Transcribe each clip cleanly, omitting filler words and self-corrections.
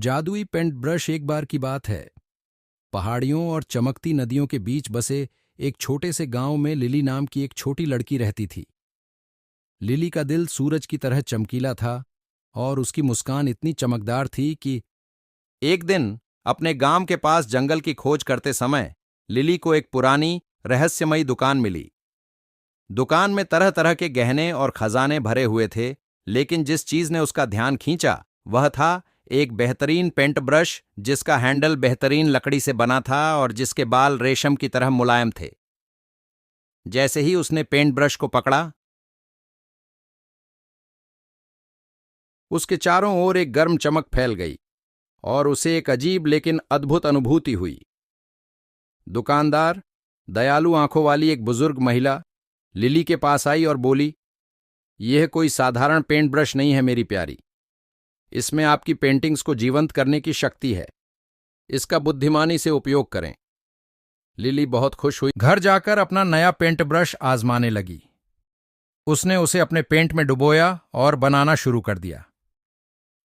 जादुई paint brush. एक बार की बात है, पहाड़ियों और चमकती नदियों के बीच बसे एक छोटे से गांव में लिली नाम की एक छोटी लड़की रहती थी। लिली का दिल सूरज की तरह चमकीला था और उसकी मुस्कान इतनी चमकदार थी कि एक दिन अपने गांव के पास जंगल की खोज करते समय लिली को एक पुरानी रहस्यमयी दुकान मिली। दुकान में तरह तरह के गहने और खजाने भरे हुए थे, लेकिन जिस चीज ने उसका ध्यान खींचा वह था एक बेहतरीन पेंट ब्रश जिसका हैंडल बेहतरीन लकड़ी से बना था और जिसके बाल रेशम की तरह मुलायम थे। जैसे ही उसने पेंट ब्रश को पकड़ा, उसके चारों ओर एक गर्म चमक फैल गई और उसे एक अजीब लेकिन अद्भुत अनुभूति हुई। दुकानदार, दयालु आंखों वाली एक बुजुर्ग महिला, लिली के पास आई और बोली, यह कोई साधारण पेंट ब्रश नहीं है मेरी प्यारी। इसमें आपकी पेंटिंग्स को जीवंत करने की शक्ति है। इसका बुद्धिमानी से उपयोग करें। लिली बहुत खुश हुई। घर जाकर अपना नया पेंट ब्रश आजमाने लगी। उसने उसे अपने पेंट में डुबोया और बनाना शुरू कर दिया।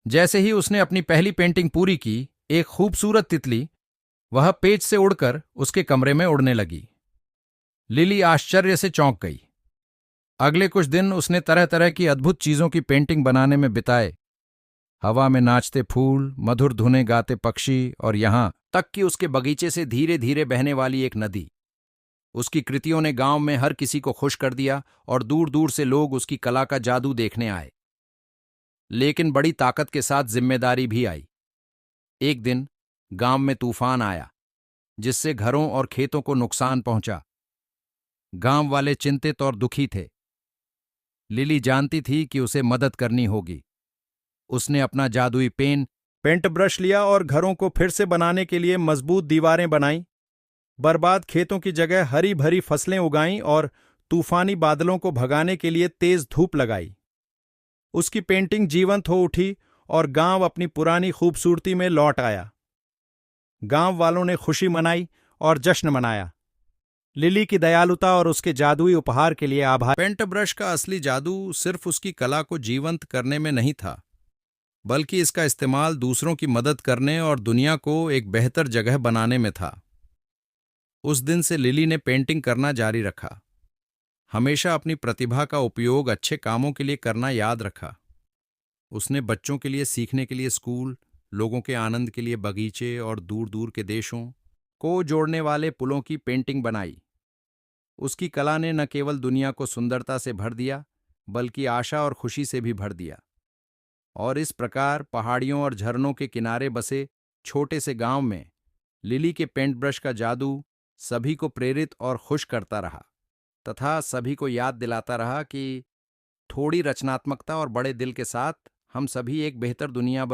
जैसे ही उसने अपनी पहली पेंटिंग पूरी की, एक खूबसूरत तितली वह पेज से उड़कर उसके कमरे में उड़ने लगी। लिली आश्चर्य से चौंक गई। अगले कुछ दिन उसने तरह तरह की अद्भुत चीजों की पेंटिंग बनाने में बिताए। हवा में नाचते फूल, मधुर धुनें गाते पक्षी और यहां तक कि उसके बगीचे से धीरे धीरे बहने वाली एक नदी। उसकी कृतियों ने गांव में हर किसी को खुश कर दिया और दूर दूर से लोग उसकी कला का जादू देखने आए। लेकिन बड़ी ताकत के साथ जिम्मेदारी भी आई। एक दिन गांव में तूफान आया, जिससे घरों और खेतों को नुकसान पहुंचा। गांव वाले चिंतित और दुखी थे। लिली जानती थी कि उसे मदद करनी होगी। उसने अपना जादुई पेंट ब्रश लिया और घरों को फिर से बनाने के लिए मजबूत दीवारें बनाईं, बर्बाद खेतों की जगह हरी भरी फसलें उगाईं और तूफानी बादलों को भगाने के लिए तेज धूप लगाई। उसकी पेंटिंग जीवंत हो उठी और गांव अपनी पुरानी खूबसूरती में लौट आया। गांव वालों ने खुशी मनाई और जश्न मनाया। लिली की दयालुता और उसके जादुई उपहार के लिए आभार। पेंट ब्रश का असली जादू सिर्फ उसकी कला को जीवंत करने में नहीं था, बल्कि इसका इस्तेमाल दूसरों की मदद करने और दुनिया को एक बेहतर जगह बनाने में था। उस दिन से लिली ने पेंटिंग करना जारी रखा। हमेशा अपनी प्रतिभा का उपयोग अच्छे कामों के लिए करना याद रखा। उसने बच्चों के लिए सीखने के लिए स्कूल, लोगों के आनंद के लिए बगीचे और दूर दूर के देशों को जोड़ने वाले पुलों की पेंटिंग बनाई। उसकी कला ने न केवल दुनिया को सुंदरता से भर दिया, बल्कि आशा और खुशी से भी भर दिया। और इस प्रकार पहाड़ियों और झरनों के किनारे बसे छोटे से गांव में लिली के पेंट ब्रश का जादू सभी को प्रेरित और खुश करता रहा, तथा सभी को याद दिलाता रहा कि थोड़ी रचनात्मकता और बड़े दिल के साथ हम सभी एक बेहतर दुनिया